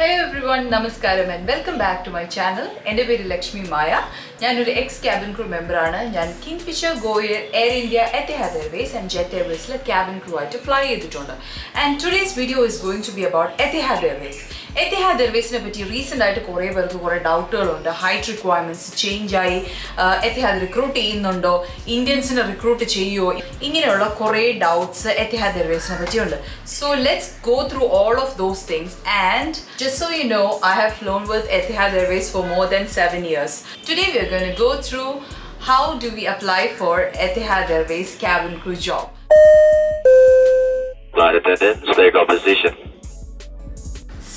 Hello everyone, Namaskaram and welcome back to my channel. എൻ്റെ പേര് ലക്ഷ്മി മായ. ഞാനൊരു എക്സ് ക്യാബിൻ ക്രൂ മെമ്പറാണ്. ഞാൻ Kingfisher, GoAir, Air India, Etihad Airways and Jet എയർവേസിലെ cabin crew ആയിട്ട് fly ചെയ്തിട്ടുണ്ട്. And today's video is going to be about Etihad Airways. Etihad എയർവേസിനെ പറ്റി റീസെൻ്റ് ആയിട്ട് കുറേ പേർക്ക് കുറേ ഡൗട്ടുകളുണ്ട്. ഹൈറ്റ് റിക്വയർമെൻറ്റ്സ് ചേഞ്ചായി, എത്തിഹാദ് റിക്രൂട്ട് ചെയ്യുന്നുണ്ടോ, ഇന്ത്യൻസിനെ റിക്രൂട്ട് ചെയ്യുമോ, ഇങ്ങനെയുള്ള കുറേ ഡൗട്ട്സ് എത്തിഹാദ് എയർവേസിനെ പറ്റിയുണ്ട്. So let's go through all of those things and just so you know, I have flown with Etihad Airways for more than 7 years. Today we are going to go through how do we apply for Etihad Airways cabin crew job. Flight attendants, take our position.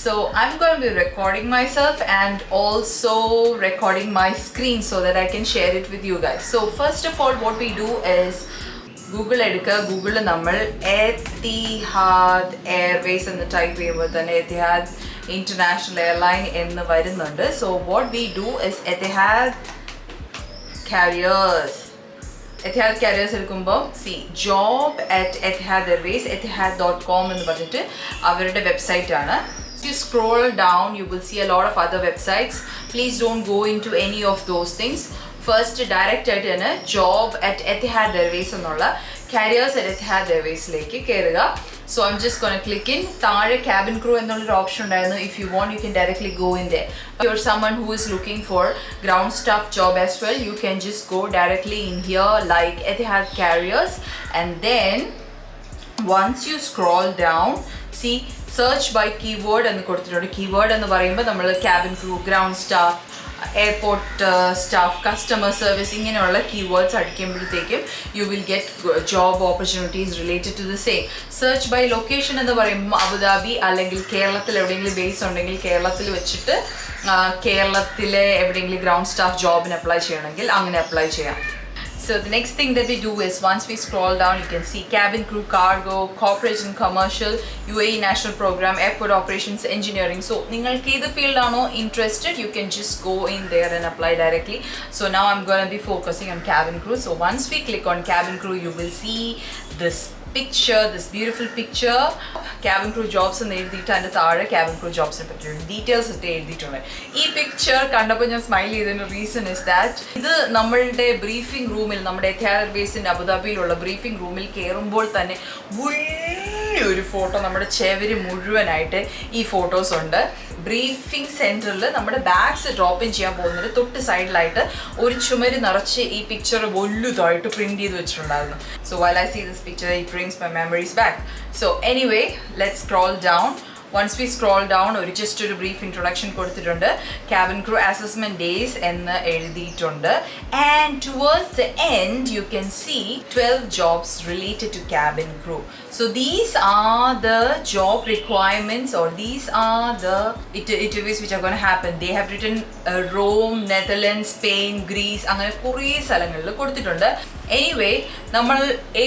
So I'm going to be recording myself and also recording my screen so that I can share it with you guys. So first of all, what we do is Google എടുക്കുക. ഗൂഗിളിൽ നമ്മൾ Etihad Airways എന്ന് type ചെയ്യുമ്പോൾ തന്നെ Etihad international airline എന്ന് വരുന്നുണ്ട്. So what we do is Etihad careers. Etihad careers എടുക്കുമ്പോൾ job at Etihad Airways etihad.com എന്ന് പറഞ്ഞിട്ട് അവരുടെ വെബ്സൈറ്റ് ആണ്. You scroll down, you will see a lot of other websites. Please don't go into any of those things. First direct ആയിട്ട് തന്നെ job at Etihad airways എന്നുള്ള careers at Etihad എയർവേസിലേക്ക് കയറുക. So I'm just gonna click in. താഴെ cabin crew എന്നുള്ളൊരു option ഉണ്ടായിരുന്നു. If you want you can directly go in there. You are someone who is looking for ground staff job as well, you can just go directly in here like Etihad careers and then once you scroll down, see search by keyword എന്ന് കൊടുത്തിട്ടുണ്ട്. Keyword എന്ന് പറയുമ്പോൾ നമ്മൾ cabin crew, ground staff, airport staff, customer service ഇങ്ങനെയുള്ള keywords അടിക്കുമ്പോഴത്തേക്കും you will get job opportunities related to the same. Search by location എന്ന് പറയുമ്പോൾ Abu Dhabi അല്ലെങ്കിൽ കേരളത്തിൽ എവിടെയെങ്കിലും ബേസ് ഉണ്ടെങ്കിൽ കേരളത്തിൽ വെച്ചിട്ട് കേരളത്തിലെ എവിടെയെങ്കിലും ഗ്രൗണ്ട് സ്റ്റാഫ് ജോബിന് അപ്ലൈ ചെയ്യണമെങ്കിൽ അങ്ങനെ അപ്ലൈ ചെയ്യാം. So the next thing that we do is once we scroll down, you can see cabin crew, cargo, corporate and commercial, UAE national program, airport operations, engineering. So ningalku edu field aano interested, you can just go in there and apply directly. So now I'm going to be focusing on cabin crew. So once we click on cabin crew, you will see this picture, this beautiful picture. Cabin crew jobs എന്ന് എഴുതിയിട്ട് അതിൻ്റെ താഴെ cabin crew jobs പറ്റിയുള്ള details ഒക്കെ എഴുതിയിട്ടുണ്ട്. ഈ picture കണ്ടപ്പോൾ ഞാൻ സ്മൈൽ ചെയ്തതിൻ്റെ റീസൺ ഇസ് ദാറ്റ് ഇത് നമ്മളുടെ ബ്രീഫിംഗ് റൂമിൽ, നമ്മുടെ എത്തിഹാദ് എയർവേസിൻ്റെ അബുദാബിയിലുള്ള ബ്രീഫിംഗ് റൂമിൽ കയറുമ്പോൾ തന്നെ ഒരു ഫോട്ടോ നമ്മുടെ ചെവര് മുഴുവനായിട്ട് ഈ ഫോട്ടോസ് ഉണ്ട്. ബ്രീഫിംഗ് സെൻറ്ററിൽ നമ്മുടെ ബാഗ്സ് ഡ്രോപ്പ് ഇൻ ചെയ്യാൻ പോകുന്നതിന് തൊട്ട് സൈഡിലായിട്ട് ഒരു ചുമര് നിറച്ച് ഈ പിക്ചർ വലുതായിട്ട് പ്രിൻറ്റ് ചെയ്ത് വെച്ചിട്ടുണ്ടായിരുന്നു. So while I see this picture, it brings my memories back. So anyway, let's scroll down. Once we scroll down, just a brief introduction കൊടുത്തിട്ടുണ്ട്. Cabin crew assessment days എന്ന് എഴുതിയിട്ടുണ്ട്. And towards the end, you can see 12 jobs related to cabin crew. So these are the job requirements, or these are the interviews which are going to happen. They have written Rome, Netherlands, Spain, Greece, അങ്ങനെ കുറേ സ്ഥലങ്ങളിൽ കൊടുത്തിട്ടുണ്ട്. Anyway നമ്മൾ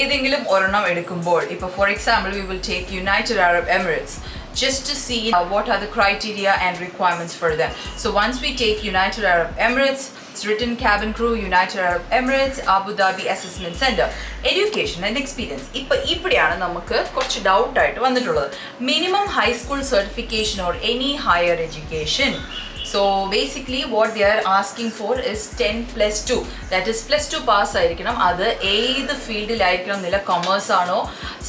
ഏതെങ്കിലും ഒരെണ്ണം എടുക്കുമ്പോൾ, ഇപ്പോൾ for example we will take United Arab Emirates just to see what are the criteria and requirements for them. So once we take United Arab Emirates, it's written cabin crew, United Arab Emirates, Abu Dhabi Assessment Center, education and experience. ഇപ്പോഴാണ് നമുക്ക് കുറച്ച് ഡൗട്ടായിട്ട് വന്നിട്ടുള്ളത്. Minimum high school certification or any higher education. So basically what they are asking for is 10+2, that is +2 pass ആയിരിക്കണം. അത് ഏത് ഫീൽഡിലായിരിക്കണം എന്നില്ല, commerce ആണോ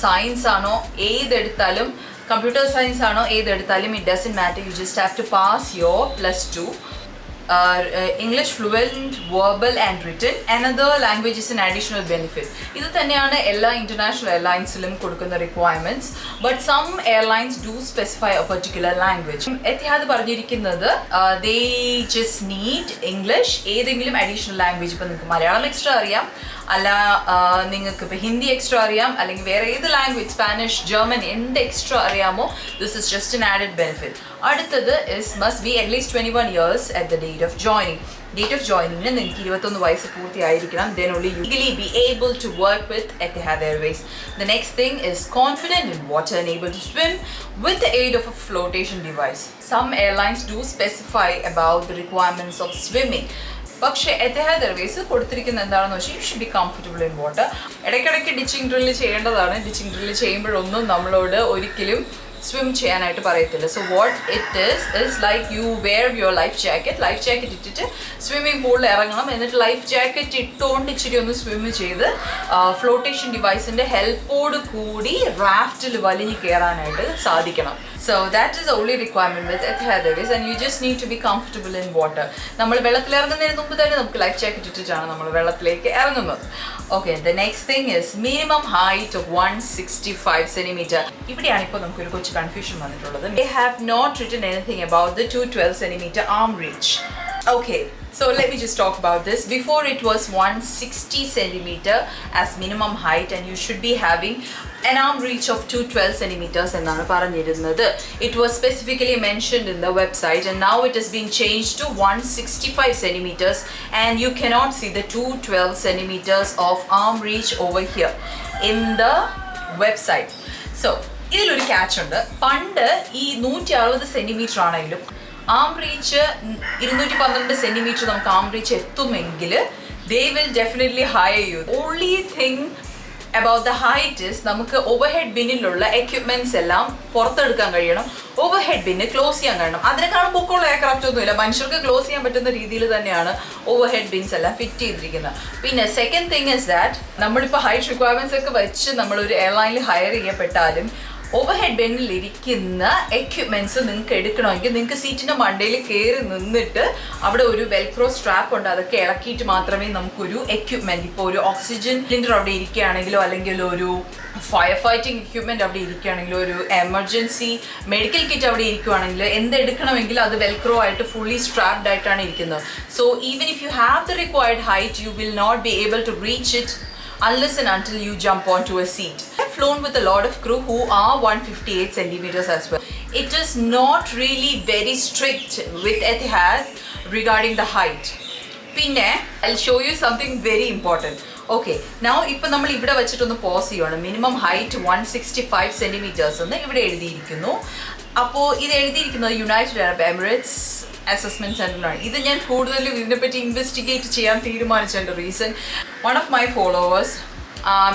science ആണോ ഏതെടുത്താലും, കമ്പ്യൂട്ടർ സയൻസ് ആണോ ഏതെടുത്താലും, it doesn't matter. You just have to pass your +2. English fluent, verbal and written. Another language is an additional benefit. ഇത് തന്നെയാണ് എല്ലാ ഇന്റർനാഷണൽ എയർലൈൻസിലും കൊടുക്കുന്ന requirements. But some airlines do specify a particular language. Etihad പറഞ്ഞിരിക്കുന്നത് they just need English, ഏതെങ്കിലും additional language. ഇപ്പം നിങ്ങൾക്ക് Malayalam extra അറിയാം, അല്ല നിങ്ങൾക്ക് ഇപ്പോൾ ഹിന്ദി എക്സ്ട്രാ അറിയാം, അല്ലെങ്കിൽ വേറെ ഏത് ലാംഗ്വേജ്, സ്പാനിഷ്, ജർമ്മൻ, എന്ത് എക്സ്ട്രാ അറിയാമോ, this is just N added benefit. അടുത്തത് must be at least 21 years at the date of joining. Date of joining നിങ്ങൾക്ക് 21 വയസ്സ് പൂർത്തിയായിരിക്കണം. Then only you legally be able to work with Etihad Airways. The next thing is confident in water and able to swim with the aid of a flotation device. Some airlines do specify about the requirements of swimming. പക്ഷേ Etihad Airways കൊടുത്തിരിക്കുന്നത് എന്താണെന്ന് വെച്ചാൽ U should be comfortable in water. ഇടയ്ക്കിടയ്ക്ക് ഡിച്ചിങ് drill ചെയ്യേണ്ടതാണ്. ഡിച്ചിങ് drill ചെയ്യുമ്പോഴൊന്നും നമ്മളോട് ഒരിക്കലും swim ചെയ്യാനായിട്ട് പറയത്തില്ല. So what it is like you wear your life jacket ഇട്ടിട്ട് സ്വിമ്മിംഗ് പൂളിൽ ഇറങ്ങണം. എന്നിട്ട് ലൈഫ് ജാക്കറ്റ് ഇട്ടുകൊണ്ട് ഇച്ചിരി ഒന്ന് സ്വിം ചെയ്ത് ഫ്ലോട്ടേഷൻ ഡിവൈസിൻ്റെ ഹെൽപ്പോട് കൂടി റാഫ്റ്റിൽ വലിഞ്ഞ് കയറാനായിട്ട് സാധിക്കണം. So that is the only requirement with Etihad Airways, and you just need to be comfortable in water. നമ്മൾ വെള്ളത്തിൽ ഇറങ്ങുന്നതിന് മുമ്പ് തന്നെ നമുക്ക് ലൈഫ് ജാക്കറ്റ് ഇട്ടിട്ടാണ് നമ്മൾ വെള്ളത്തിലേക്ക് ഇറങ്ങുന്നത്. Okay, the next thing is minimum height of 165 centimeter. ഇവിടെയാണ് ഇപ്പോൾ നമുക്കൊരു കൊച്ചു കൺഫ്യൂഷൻ വന്നിട്ടുള്ളത്. They have not written anything about the 212 centimeter arm reach. Okay, so let me just talk about this. Before it was 160 centimeter as minimum height, and you should be having an arm reach of 212 centimeters എന്നാണ് പറഞ്ഞിരുന്നത്. It was specifically mentioned in the website, and now it has been changed to 165 centimeters, and you cannot see the 212 centimeters of arm reach over here in the website. So ഇതിലൊരു catch ഉണ്ട്. പണ്ട് ഈ 160 centimetre ആണെങ്കിലും ആം reach 212 centimetre നമുക്ക് ആം reach എത്തുമെങ്കിൽ they will definitely hire you. Only thing about the height is നമുക്ക് overhead ബിന്നിലുള്ള equipments എല്ലാം പുറത്തെടുക്കാൻ കഴിയണം. ഓവർഹെഡ് ബിന്ന് ക്ലോസ് ചെയ്യാൻ കഴിയണം. അതിനേക്കാളും പൊക്കമുള്ള എയർക്രാഫ്റ്റ് ഒന്നുമില്ല. മനുഷ്യർക്ക് ക്ലോസ് ചെയ്യാൻ പറ്റുന്ന രീതിയിൽ തന്നെയാണ് ഓവർഹെഡ് ബിൻസ് എല്ലാം ഫിറ്റ് ചെയ്തിരിക്കുന്നത്. പിന്നെ സെക്കൻഡ് തിങ് ഇസ് ദാറ്റ് നമ്മളിപ്പോൾ ഹൈറ്റ് റിക്വയർമെന്റ്സ് ഒക്കെ വെച്ച് നമ്മളൊരു എയർലൈനിൽ ഹയർ ചെയ്യപ്പെട്ടാലും ഓവർഹെഡ് ബെന്നിൽ ഇരിക്കുന്ന എക്യുപ്മെന്റ്സ് നിങ്ങൾക്ക് എടുക്കണമെങ്കിൽ നിങ്ങൾക്ക് സീറ്റിന്റെ മണ്ടയിൽ കയറി നിന്നിട്ട് അവിടെ ഒരു വെൽക്രോ സ്ട്രാപ്പ് ഉണ്ട്. അതൊക്കെ ഇളക്കിയിട്ട് മാത്രമേ നമുക്കൊരു എക്യുപ്മെന്റ്, ഇപ്പോൾ ഒരു ഓക്സിജൻ സിലിണ്ടർ അവിടെ ഇരിക്കുകയാണെങ്കിലോ അല്ലെങ്കിൽ ഒരു ഫയർ ഫൈറ്റിംഗ് എക്യുപ്മെന്റ് അവിടെ ഇരിക്കുകയാണെങ്കിലോ ഒരു എമർജൻസി മെഡിക്കൽ കിറ്റ് അവിടെ ഇരിക്കുകയാണെങ്കിലോ എന്തെടുക്കണമെങ്കിൽ അത് വെൽക്രോ ആയിട്ട് ഫുള്ളി സ്ട്രാപ്ഡ് ആയിട്ടാണ് ഇരിക്കുന്നത്. So even if you have the required height you will not be able to reach it unless and until you jump onto a seat. I've flown with a lot of crew who are 158 centimeters as well. It is not really very strict with Etihad regarding the height. Pinne, I'll show you something very important. Okay, now ഇപ്പോൾ നമ്മൾ ഇവിടെ വെച്ചിട്ടൊന്ന് pose ചെയ്യുകയാണ്. Minimum height 165 centimetres എന്ന് ഇവിടെ എഴുതിയിരിക്കുന്നു. അപ്പോൾ ഇത് എഴുതിയിരിക്കുന്നത് യുണൈറ്റഡ് അറബ് എമിറേറ്റ്സ് അസസ്മെന്റ് സെന്ററിലാണ്. ഇത് ഞാൻ കൂടുതലും ഇതിനെപ്പറ്റി ഇൻവെസ്റ്റിഗേറ്റ് ചെയ്യാൻ തീരുമാനിച്ചതിൻ്റെ reason, one of my followers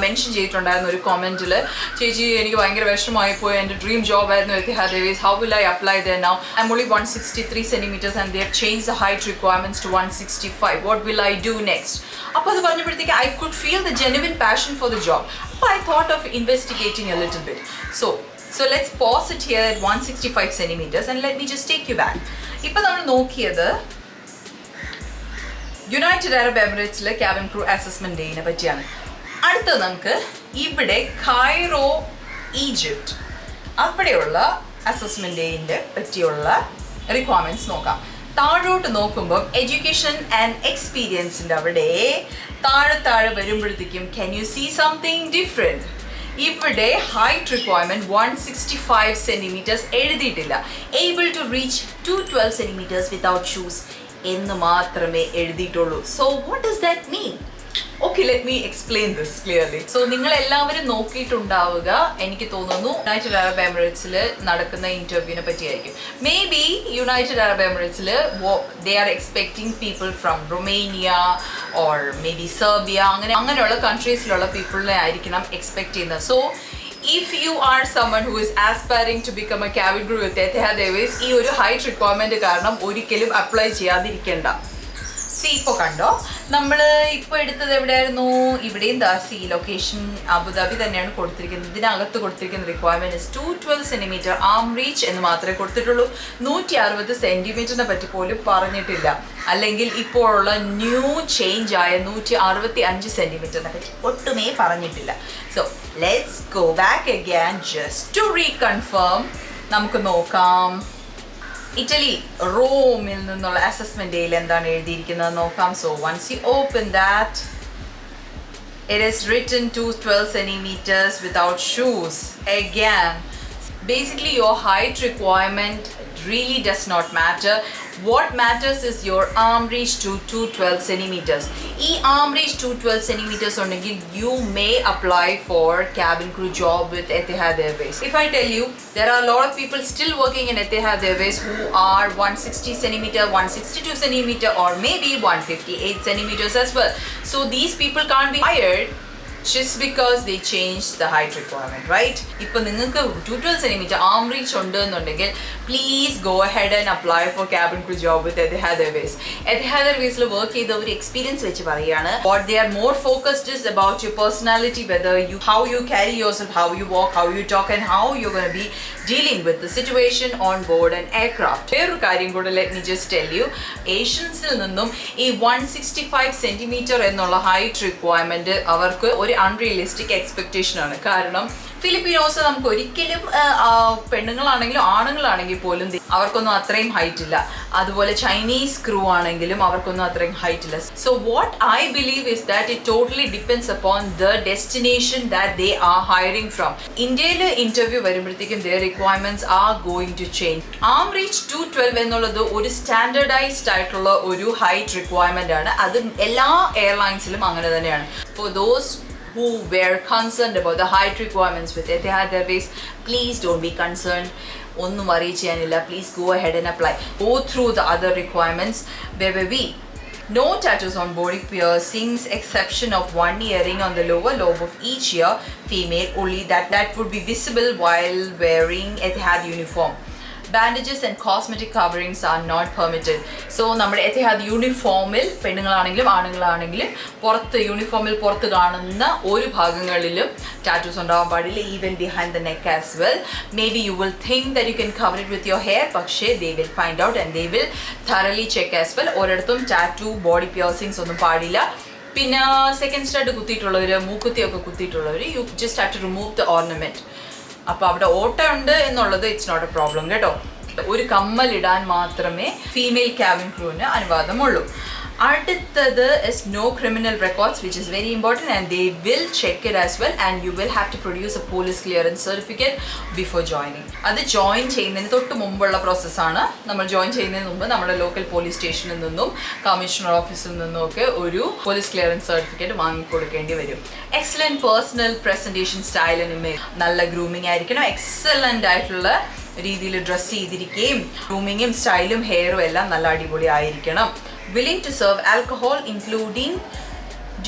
mention ചെയ്തിട്ടുണ്ടായിരുന്നു ഒരു കോമെൻറ്റിൽ, ചേച്ചി എനിക്ക് ഭയങ്കര വിഷമമായിപ്പോയി, എൻ്റെ ഡ്രീം ജോബ് ആയിരുന്നു Etihad Airways, how will I apply there now? I'm only 163 centimeters and they have changed the height requirements to 165. What will I do next? അപ്പോൾ അത് പറഞ്ഞപ്പോഴത്തേക്ക് I could feel the genuine passion for the job. അപ്പോൾ I thought of investigating a little bit. So let's pause it here at 165 centimeters and let me just take you back. ഇപ്പോൾ നമ്മൾ നോക്കിയത് United Arab എമിറേറ്റ്സിലെ cabin crew assessment ഡേയിനെ പറ്റിയാണ്. അടുത്തത് നമുക്ക് ഇവിടെ കൈറോ ഈജിപ്റ്റ് അവിടെയുള്ള അസസ്മെന്റ് ഡേയിൻ്റെ പറ്റിയുള്ള റിക്വയർമെന്റ്സ് നോക്കാം. താഴോട്ട് നോക്കുമ്പോൾ എഡ്യൂക്കേഷൻ ആൻഡ് എക്സ്പീരിയൻസിൻ്റെ അവിടെ താഴെ വരുമ്പോഴത്തേക്കും can you see something different? ഇവിടെ ഹൈറ്റ് റിക്വയർമെന്റ് 165 സെന്റിമീറ്റേഴ്സ് എഴുതിയിട്ടില്ല. Able to reach 212 centimetres without shoes എന്ന് മാത്രമേ എഴുതിയിട്ടുള്ളൂ. So what does that mean? Okay, let me explain this clearly. So നിങ്ങൾ എല്ലാവരും നോക്കിയിട്ടുണ്ടാവുക, എനിക്ക് തോന്നുന്നു യുണൈറ്റഡ് അറബ് എമിറേറ്റ്സിൽ നടക്കുന്ന ഇന്റർവ്യൂവിനെ പറ്റിയായിരിക്കും. മേ ബി യുണൈറ്റഡ് അറബ് എമിറേറ്റ്സിൽ they are expecting people from Romania or maybe Serbia, അങ്ങനെയുള്ള കൺട്രീസിലുള്ള പീപ്പിളിനെ ആയിരിക്കണം എക്സ്പെക്ട് ചെയ്യുന്നത്. So if you are someone who is aspiring to become a cabin crew with Etihad Airways, ഈ ഒരു height requirement കാരണം ഒരിക്കലും അപ്ലൈ ചെയ്യാതിരിക്കേണ്ട. സി ഇപ്പോൾ കണ്ടോ, നമ്മൾ ഇപ്പോൾ എടുത്തത് എവിടെയായിരുന്നു? ഇവിടെയും ദാസി ലൊക്കേഷൻ അബുദാബി തന്നെയാണ് കൊടുത്തിരിക്കുന്നത്. ഇതിനകത്ത് കൊടുത്തിരിക്കുന്ന റിക്വയർമെന്റ് 212 സെന്റിമീറ്റർ ആം റീച്ച് എന്ന് മാത്രമേ കൊടുത്തിട്ടുള്ളൂ. 160 സെന്റിമീറ്ററിനെ പറ്റി പോലും പറഞ്ഞിട്ടില്ല. അല്ലെങ്കിൽ ഇപ്പോഴുള്ള ന്യൂ ചേഞ്ച് ആയ 165 സെന്റിമീറ്ററിനെ പറ്റി ഒട്ടുമേ പറഞ്ഞിട്ടില്ല. So let's go back again just to reconfirm. നമുക്ക് നോക്കാം ഇറ്റലി റോമിൽ നിന്നുള്ള അസസ്മെന്റ് ഡേയിൽ എന്താണ് എഴുതിയിരിക്കുന്നത് നോക്കാം. So once you open that, it is written 212 centimeters without shoes. Again, basically your height requirement really does not matter. What matters is your arm reach to 212 centimeters. E arm reach 212 centimeters ondengil you may apply for cabin crew job with Etihad Airways. If I tell you, there are a lot of people still working in Etihad Airways who are 160 centimeter, 162 centimeter or maybe 158 centimeters as well. So these people can't be hired just because they changed the height requirement, right? If you have 212 cm arm reach, please go ahead and apply for cabin crew job with Etihad Airways. Etihad Airways work with experience. What they are more focused is about your personality, how you carry yourself, how you walk, how you talk, and how you're going to be dealing with the situation on board an aircraft. Let me just tell you, Asians a 165 cm height requirement is unrealistic expectation. ഫിലിപ്പീനോസ് നമുക്ക് ഒരിക്കലും പെണ്ണുങ്ങളാണെങ്കിലും ആണുങ്ങളാണെങ്കിൽ പോലും അവർക്കൊന്നും അത്രയും height ഇല്ല. അതുപോലെ Chinese crew ആണെങ്കിലും അവർക്കൊന്നും അത്രയും ഹൈറ്റ് ഇല്ല. So what I believe is that it totally depends upon the destination that they are hiring from. ഇന്ത്യയിൽ ഇന്റർവ്യൂ വരുമ്പോഴത്തേക്കും their requirements are going to change. Am reach 212 എന്നുള്ളത് ഒരു സ്റ്റാൻഡേർഡൈസ്ഡ് ആയിട്ടുള്ള ഒരു ഹൈറ്റ് റിക്വയർമെന്റ് ആണ്. അത് എല്ലാ എയർലൈൻസിലും അങ്ങനെ തന്നെയാണ്. For those who were concerned about the height requirements with Etihad Airways, please don't be concerned. Onnu worry cheyanilla. Please go ahead and apply. Go through the other requirements. Baby, no tattoos on body piercings, exception of one earring on the lower lobe of each ear, female only. That would be visible while wearing Etihad uniform. Bandages and cosmetic coverings are not permitted. So നമ്മുടെ Etihad യൂണിഫോമിൽ പെണ്ണുങ്ങളാണെങ്കിലും ആണുങ്ങളാണെങ്കിലും പുറത്ത് യൂണിഫോമിൽ പുറത്ത് കാണുന്ന ഒരു ഭാഗങ്ങളിലും ടാറ്റൂസ് ഉണ്ടാവാൻ പാടില്ല. Even behind the neck as well. Maybe you will think that you can cover it with your hair, പക്ഷേ they will find out and they will thoroughly check as well. ഒരിടത്തും tattoo body piercings ഒന്നും പാടില്ല. പിന്നെ second stud കുത്തിയിട്ടുള്ളവർ, മൂക്കുത്തിയൊക്കെ കുത്തിയിട്ടുള്ളവർ, you just have to remove the ornament. അപ്പോൾ അവിടെ ഓട്ട ഉണ്ട് എന്നുള്ളത് ഇറ്റ്സ് നോട്ട് എ പ്രോബ്ലം കേട്ടോ. ഒരു കമ്മലിടാൻ മാത്രമേ ഫീമെയിൽ ക്യാബിൻ ക്രൂവിന് അനുവാദമുള്ളൂ. അടുത്തത് is no criminal records, which is very important, and they will check it as well, and you will have to produce a police clearance certificate before joining. അത് join ചെയ്യുന്നതിന് തൊട്ട് മുമ്പുള്ള പ്രോസസ്സാണ്. നമ്മൾ ജോയിൻ ചെയ്യുന്നതിന് മുമ്പ് നമ്മുടെ ലോക്കൽ പോലീസ് സ്റ്റേഷനിൽ നിന്നും കമ്മീഷണർ ഓഫീസിൽ നിന്നും ഒക്കെ ഒരു പോലീസ് ക്ലിയറൻസ് സർട്ടിഫിക്കറ്റ് വാങ്ങിക്കൊടുക്കേണ്ടി വരും. Excellent personal presentation style and image. നല്ല ഗ്രൂമിങ് ആയിരിക്കണം. എക്സലൻ്റ് ആയിട്ടുള്ള രീതിയിൽ ഡ്രസ്സ് ചെയ്തിരിക്കുകയും ഗ്രൂമിങ്ങും സ്റ്റൈലും ഹെയറും എല്ലാം നല്ല അടിപൊളി ആയിരിക്കണം. Willing to serve alcohol including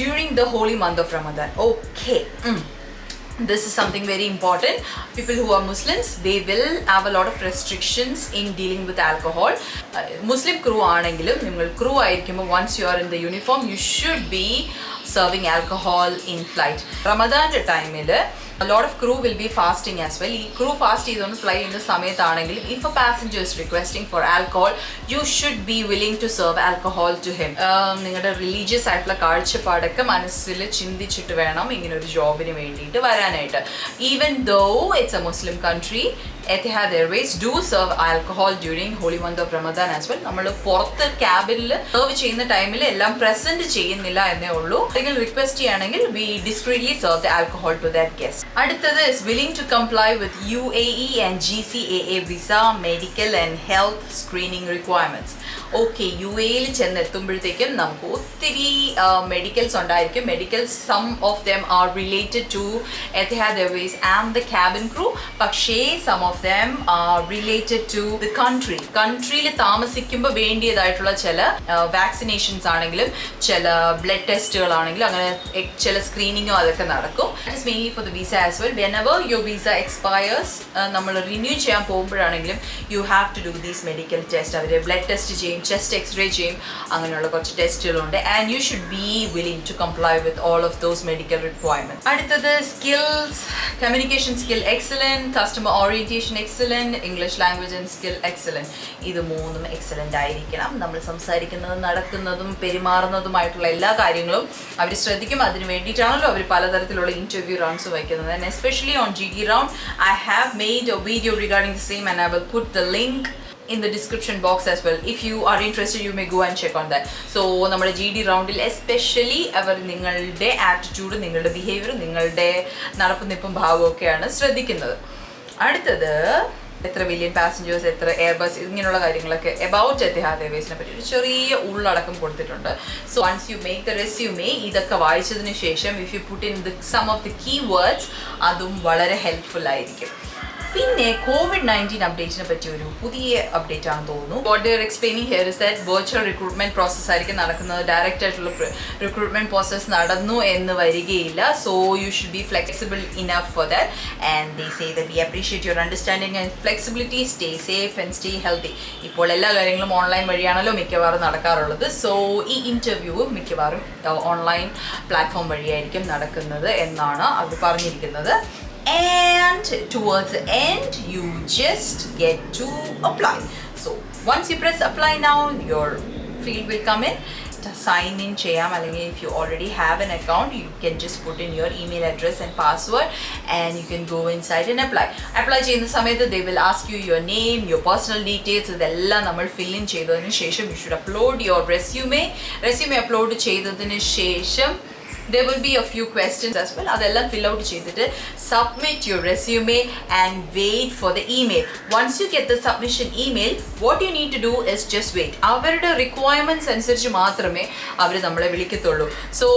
during the holy month of Ramadan. Okay. This is something very important. People who are Muslims, they will have a lot of restrictions in dealing with alcohol. Muslim crew aanengilum ningal crew aayirikkumbol once you are in the uniform, you should be serving alcohol in flight. Ramadan time il a lot of crew will be fasting as well. ഈ crew fast ചെയ്തുകൊണ്ട് fly ചെയ്യുന്ന സമയത്താണെങ്കിലും if a passenger is requesting for alcohol, you should be willing to serve alcohol to him. നിങ്ങളുടെ religious ആയിട്ടുള്ള കാഴ്ചപ്പാടൊക്കെ മനസ്സിൽ ചിന്തിച്ചിട്ട് വേണം ഇങ്ങനെ ഒരു ജോബിന് വേണ്ടിയിട്ട് വരാനായിട്ട്. Even though it's a Muslim country, Etihad Airways do serve alcohol during holy month of Ramadan as well. നമ്മൾ പുറത്ത് ക്യാബിനിൽ സെർവ് ചെയ്യുന്ന ടൈമിൽ എല്ലാം പ്രസന്റ് ചെയ്യുന്നില്ല എന്നേ ഉള്ളൂ. അല്ലെങ്കിൽ റിക്വസ്റ്റ് ചെയ്യുകയാണെങ്കിൽ we discreetly serve the alcohol to that guest. അടുത്തത് is willing to comply with UAE and GCAA visa, medical and health screening requirements. Okay, യു എയിൽ ചെന്നെത്തുമ്പോഴത്തേക്കും നമുക്ക് ഒത്തിരി മെഡിക്കൽസ് ഉണ്ടായിരിക്കും. Medicals some of them are related to Etihad Airways and the cabin crew, പക്ഷേ some of them are related to the country. കൺട്രിയിൽ താമസിക്കുമ്പോൾ വേണ്ടിയതായിട്ടുള്ള ചില വാക്സിനേഷൻസ് ആണെങ്കിലും ചില ബ്ലഡ് ടെസ്റ്റുകളാണെങ്കിലും അങ്ങനെ ചില സ്ക്രീനിങ്ങും അതൊക്കെ നടക്കും. That is mainly for the visa as well. Whenever your visa expires, നമ്മൾ റിന്യൂ ചെയ്യാൻ പോകുമ്പോഴാണെങ്കിലും you have to do these medical test. അവർ ബ്ലഡ് ടെസ്റ്റ് ചെയ്യും, ചെസ്റ്റ് എക്സ്റേ ചെയ്യും, അങ്ങനെയുള്ള കുറച്ച് ടെസ്റ്റുകളുണ്ട്. And you should be willing to comply with all of those medical requirement. അടുത്തത് skills, communication skill excellent, customer orientation excellent, English language and skill excellent. ഇത് മൂന്നും excellent ആയിരിക്കണം. നമ്മൾ സംസാരിക്കുന്നതും നടക്കുന്നതും പെരുമാറുന്നതുമായിട്ടുള്ള എല്ലാ കാര്യങ്ങളും അവർ ശ്രദ്ധിക്കും. അതിന് വേണ്ടിയിട്ടാണല്ലോ അവർ പലതരത്തിലുള്ള ഇന്റർവ്യൂ റൗണ്ട്സ് വയ്ക്കുന്നത്. And especially on GD round, I have made a video regarding the same and I will put the link in the description box as well. If you are interested, you may go and check on that. So നമ്മുടെ GD റൗണ്ടിൽ especially അവർ നിങ്ങളുടെ attitude, നിങ്ങളുടെ behaviour, നിങ്ങളുടെ നടപ്പും നിപ്പും ഭാവമൊക്കെയാണ് ശ്രദ്ധിക്കുന്നത്. അടുത്തത് എത്ര million passengers, എത്ര Airbus, ഇങ്ങനെയുള്ള കാര്യങ്ങളൊക്കെ എബൌട്ട് Etihad Airwaysനെ പറ്റി ഒരു ചെറിയ ഉള്ളടക്കം കൊടുത്തിട്ടുണ്ട്. So once you make the resume, ഇതൊക്കെ വായിച്ചതിന് ശേഷം if you put in some of the key words, അതും വളരെ ഹെൽപ്ഫുൾ ആയിരിക്കും. പിന്നെ COVID-19 അപ്ഡേറ്റിനെ പറ്റി ഒരു പുതിയ അപ്ഡേറ്റ് ആണെന്ന് തോന്നുന്നു. What they are explaining here is that virtual recruitment process ആയിരിക്കും നടക്കുന്നത്. ഡയറക്റ്റ് ആയിട്ടുള്ള റിക്രൂട്ട്മെന്റ് പ്രോസസ് നടന്നു എന്ന് വരികയില്ല. So you should B flexible enough for that. And they say that we appreciate your understanding and flexibility. Stay safe and stay healthy. ഇപ്പോൾ എല്ലാ കാര്യങ്ങളും online വഴിയാണല്ലോ മിക്കവാറും നടക്കാറുള്ളത്. സോ ഈ ഇൻ്റർവ്യൂ മിക്കവാറും ഓൺലൈൻ പ്ലാറ്റ്ഫോം വഴിയായിരിക്കും നടക്കുന്നത് എന്നാണ് അവർ പറഞ്ഞിരിക്കുന്നത്. And towards the end you just get to apply. So once you press apply now, your field will come in. Sign in cheyam, allengi if you already have an account you can just put in your email address and password and you can go inside and apply cheyna samayathu they will ask you your name, your personal details. Idella nammal fill in cheyadadinu shesham you should upload your resume upload cheyadadinu shesham there will be a few questions as well. Adella fill out cheyidittu submit your resume and wait for the email. Once you get the submission email, what you need to do is just wait. Avarude requirements anusarichu maatrame avaru nammale vilikkathullu. So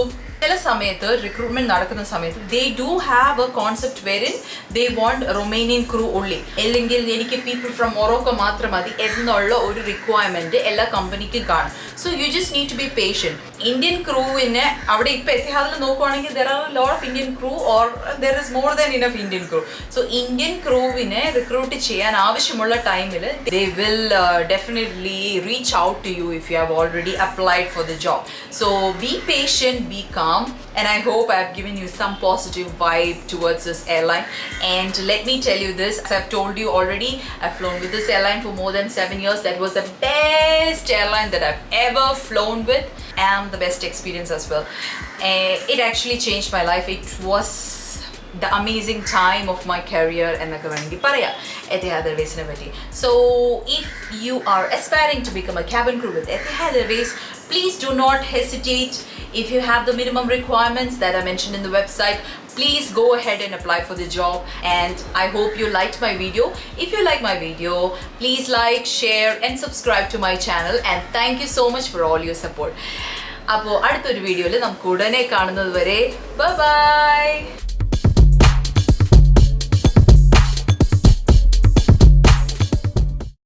ചില സമയത്ത് recruitment നടക്കുന്ന സമയത്ത് they do have a concept wherein they want Romanian crew only, അല്ലെങ്കിൽ എനിക്ക് people from Morocco മാത്രം മതി എന്നുള്ള ഒരു റിക്വയർമെന്റ് എല്ലാ കമ്പനിക്കും കാണും. So you just need to be patient. Indian ക്രൂവിന് അവിടെ ഇപ്പോൾ എത്തിഹാദിൽ നോക്കുവാണെങ്കിൽ there are a lot of Indian crew or there is more than enough Indian crew. So Indian ക്രൂവിനെ റിക്രൂട്ട് ചെയ്യാൻ ആവശ്യമുള്ള ടൈമിൽ they will definitely reach out to you if you have already applied for the job. So be patient, be calm. And I hope I've given you some positive vibe towards this airline. And let me tell you this, as I've told you already, I've flown with this airline for more than 7 years. That was the best airline that I've ever flown with and the best experience as well. It actually changed my life. It was the amazing time of my career എന്നൊക്കെ വേണമെങ്കിൽ പറയാം Etihad Airways-നെ പറ്റി. So if you are aspiring to become a cabin crew with Etihad Airways, please do not hesitate. If you have the minimum requirements that are mentioned in the website, please go ahead and apply for the job. And I hope you liked my video. If you like my video, please like, share and subscribe to my channel. And thank you so much for all your support. അപ്പോൾ അടുത്തൊരു വീഡിയോയിൽ നമുക്ക് ഉടനെ കാണുന്നത് വരെ bye bye.